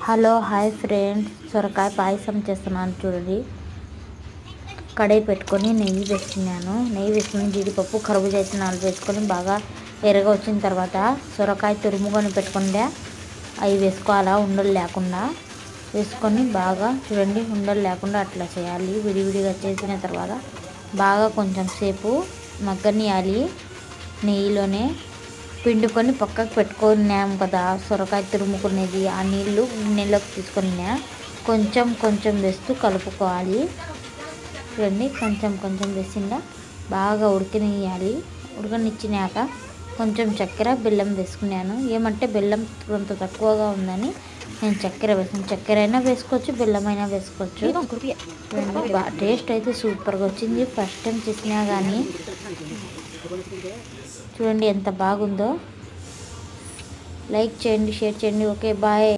Hello hi friends, సొరకాయ పాయసం చేస్తున్నాను చూడండి. కడాయి పెట్టుకొని నెయ్యి వేసుకుని జీడిపప్పు కర్బూజా విత్తనాలు వేసుకొని బాగా ఎర్రగా వచ్చిన తర్వాత సొరకాయ తురుముకొని పెట్టుకుంటే అవి వేసుకోవాలా, ఉండలు లేకుండా వేసుకొని బాగా చూడండి. ఉండలు లేకుండా అట్లా చేయాలి. విడివిడిగా చేసిన తర్వాత బాగా కొంచెం సేపు మగ్గనియాలి. నెయ్యిలోనే పిండుకొని పక్కకు పెట్టుకున్నాము కదా సొరకాయ తురుముకునేది, ఆ నీళ్ళు గిన్నెలోకి తీసుకొని కొంచెం కొంచెం వేస్తూ కలుపుకోవాలి. చూడండి, కొంచెం కొంచెం వేసిందా బాగా ఉడకనియాలి. ఉడకనిచ్చినాక కొంచెం చక్కెర బెల్లం వేసుకున్నాను. ఏమంటే బెల్లం కొంత తక్కువగా ఉందని నేను చక్కెర వేసాను. చక్కెర అయినా వేసుకోవచ్చు, బెల్లం అయినా వేసుకోవచ్చు. చూడండి, టేస్ట్ అయితే సూపర్గా వచ్చింది. ఫస్ట్ టైం చేసినా కానీ చూడండి ఎంత బాగుందో. లైక్ చేయండి, షేర్ చేయండి. Okay, bye.